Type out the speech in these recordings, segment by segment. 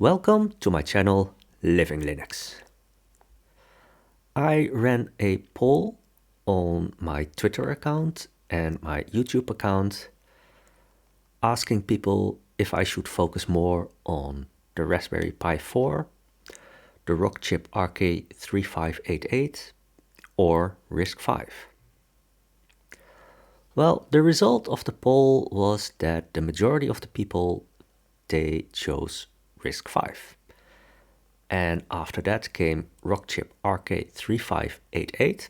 Welcome to my channel, Living Linux. I ran a poll on my Twitter account and my YouTube account asking people if I should focus more on the Raspberry Pi 4, the Rockchip RK3588 or RISC-V. Well, the result of the poll was that the majority of the people, they chose RISC-V. And after that came Rockchip RK3588.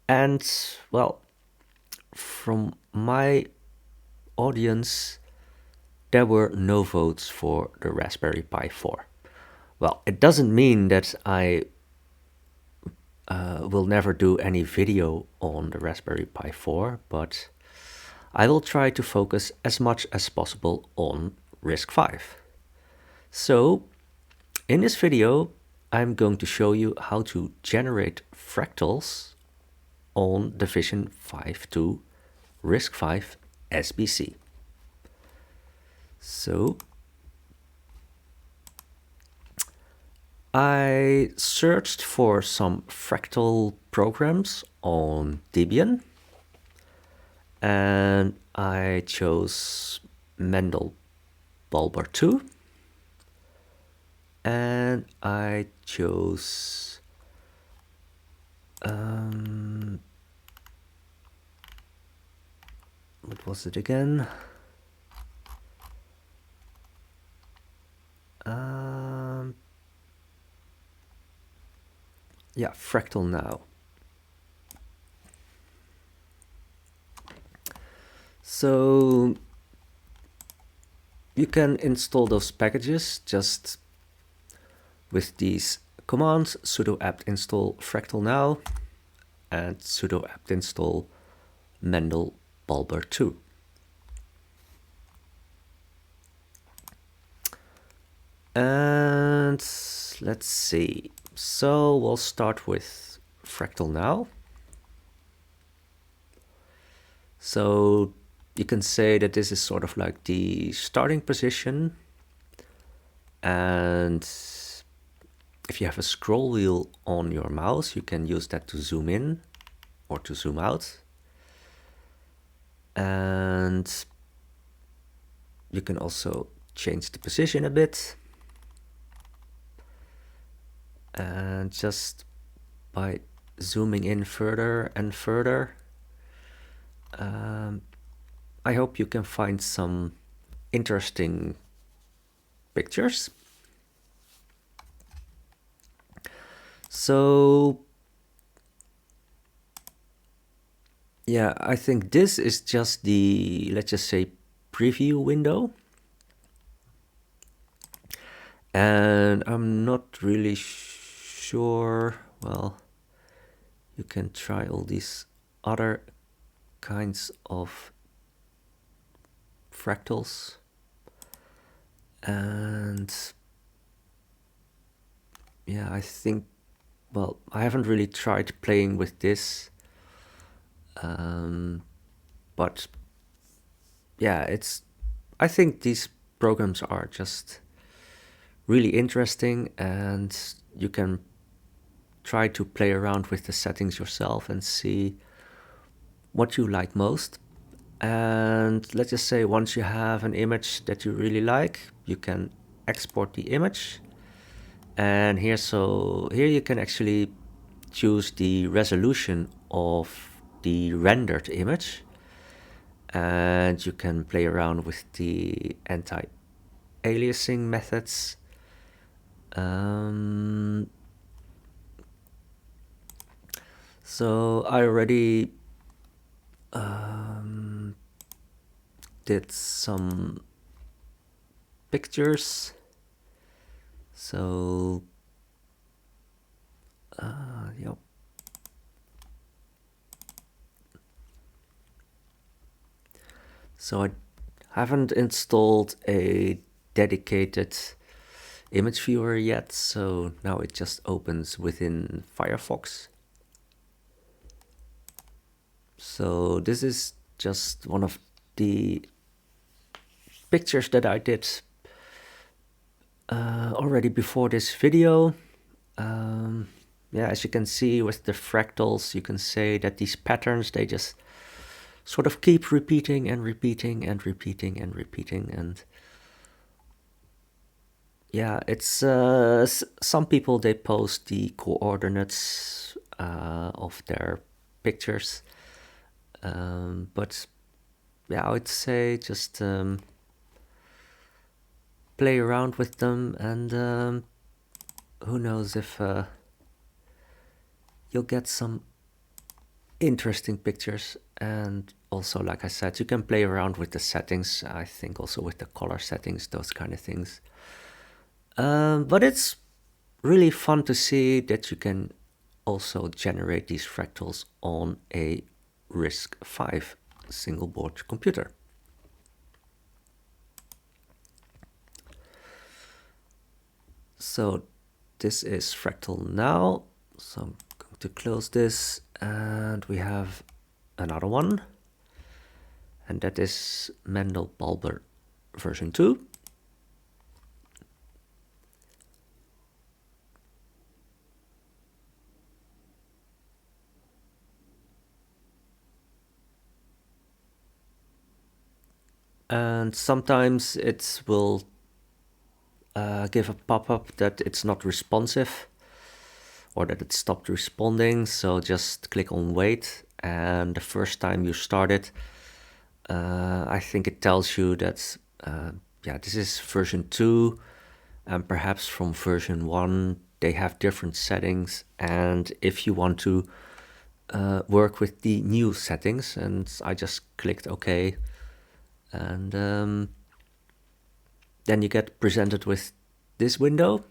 And, well, from my audience, there were no votes for the Raspberry Pi 4. Well, it doesn't mean that I will never do any video on the Raspberry Pi 4, but I will try to focus as much as possible on RISC-V. So, in this video, I'm going to show you how to generate fractals on the VisionFive 2 RISC-V SBC. So, I searched for some fractal programs on Debian and I chose Mandelbulber V2 and I chose what was it again? Yeah, FractalNow. So you can install those packages just with these commands: sudo apt install FractalNow and sudo apt install Mandelbulber V2. And let's see. So we'll start with FractalNow. So you can say that this is sort of like the starting position. And if you have a scroll wheel on your mouse, you can use that to zoom in or to zoom out. And you can also change the position a bit. And just by zooming in further and further, I hope you can find some interesting pictures. So, yeah, I think this is just the, let's just say, preview window. And I'm not really sure, well, you can try all these other kinds of fractals. And yeah, I think, well, I haven't really tried playing with this. But yeah, I think these programs are just really interesting, and you can try to play around with the settings yourself and see what you like most. And let's just say once you have an image that you really like, you can export the image. And here you can actually choose the resolution of the rendered image, and you can play around with the anti-aliasing methods. So I already did some pictures. So yep. So I haven't installed a dedicated image viewer yet, so now it just opens within Firefox. So this is just one of the pictures that I did already before this video. Yeah, as you can see with the fractals, you can say that these patterns, they just sort of keep repeating and repeating and repeating and repeating. And yeah, it's some people, they post the coordinates of their pictures. But yeah, I would say just play around with them, and who knows if you'll get some interesting pictures. And also, like I said, you can play around with the settings, I think also with the color settings, those kind of things. But it's really fun to see that you can also generate these fractals on a RISC-V single board computer. So this is FractalNow. So I'm going to close this, and we have another one, and that is Mandelbulber version 2. And sometimes it will give a pop-up that it's not responsive or that it stopped responding. So just click on wait, and the first time you start it, I think it tells you that yeah, this is version 2, and perhaps from version 1 they have different settings, and if you want to work with the new settings. And I just clicked OK, and then you get presented with this window.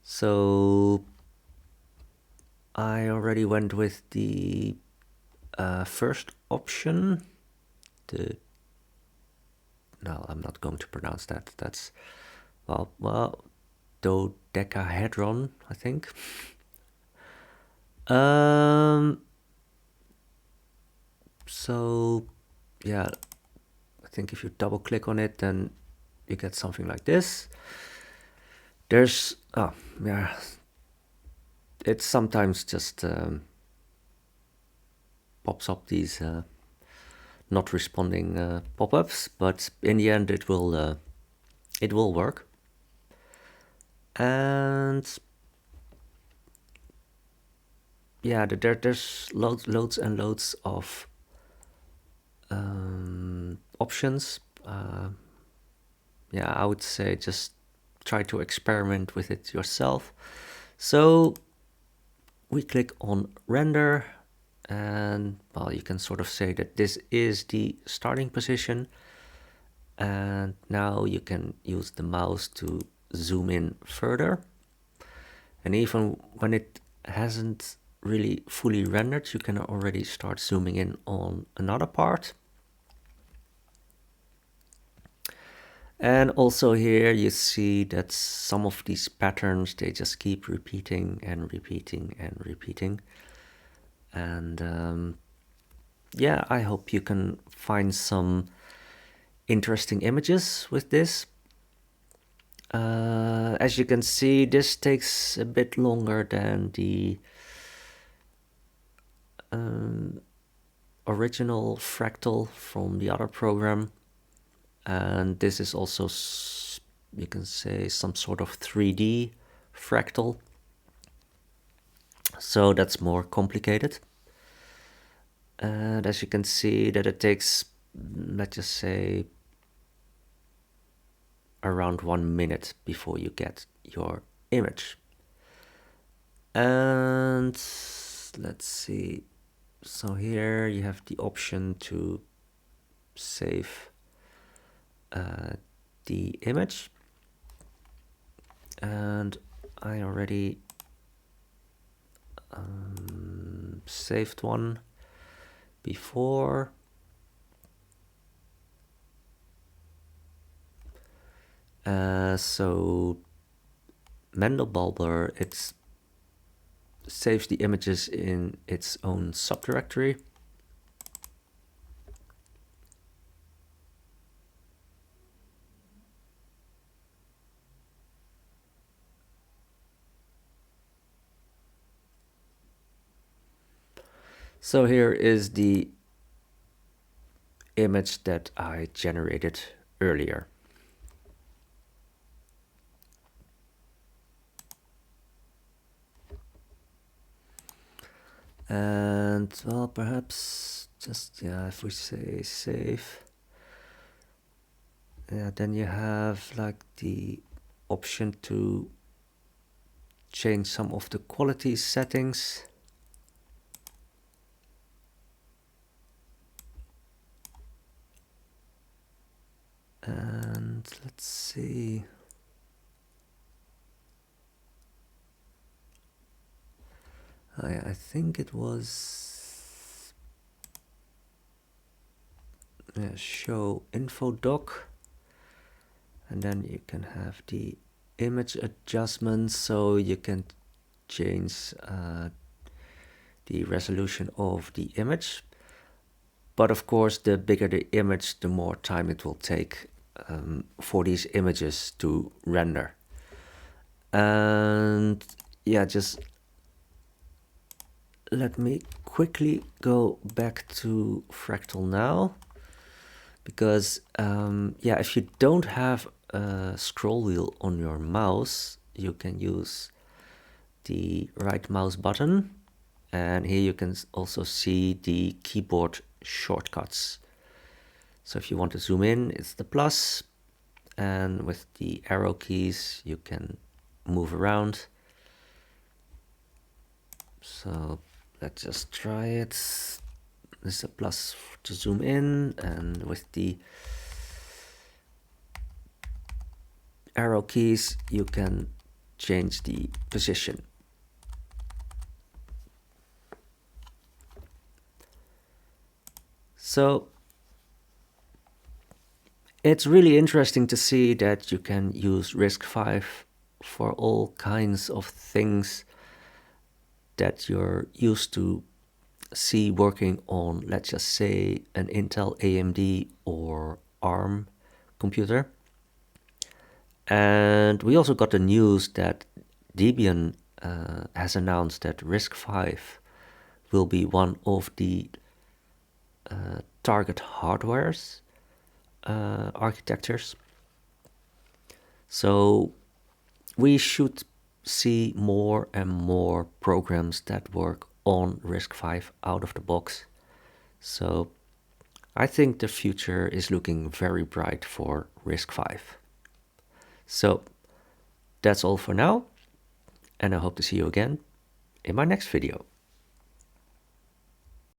So I already went with the first option. No, I'm not going to pronounce that. That's, well, dodecahedron, I think. So yeah, I think if you double click on it, then you get something like this. There's, yeah, it sometimes just pops up these not responding pop-ups, but in the end it will work. And yeah, there's loads and loads of options. Yeah, I would say just try to experiment with it yourself. So we click on render, and well, you can sort of say that this is the starting position, and now you can use the mouse to zoom in further. And even when it hasn't really fully rendered, you can already start zooming in on another part. And also here you see that some of these patterns, they just keep repeating and repeating and repeating. And yeah, I hope you can find some interesting images with this. As you can see, this takes a bit longer than the original Fractal from the other program. And this is also, you can say, some sort of 3D fractal. So that's more complicated. And as you can see, that it takes, let's just say, around 1 minute before you get your image. And let's see. So here you have the option to save the image, and I already saved one before. So Mandelbulber, it saves the images in its own subdirectory. So here is the image that I generated earlier. And well, perhaps just, yeah, if we say save, yeah, then you have like the option to change some of the quality settings. And let's see. I think it was show info doc, and then you can have the image adjustments, so you can change the resolution of the image. But of course, the bigger the image, the more time it will take for these images to render. And yeah, just let me quickly go back to Fractal now, because yeah, if you don't have a scroll wheel on your mouse, you can use the right mouse button, and here you can also see the keyboard shortcuts. So if you want to zoom in, it's the plus, and with the arrow keys you can move around. So let's just try it. This is a plus to zoom in, and with the arrow keys you can change the position. So it's really interesting to see that you can use RISC-V for all kinds of things that you're used to see working on, let's just say, an Intel, AMD or ARM computer. And we also got the news that Debian has announced that RISC-V will be one of the target hardwares architectures. So we should see more and more programs that work on RISC-V out of the box. So I think the future is looking very bright for RISC-V. So that's all for now, and I hope to see you again in my next video.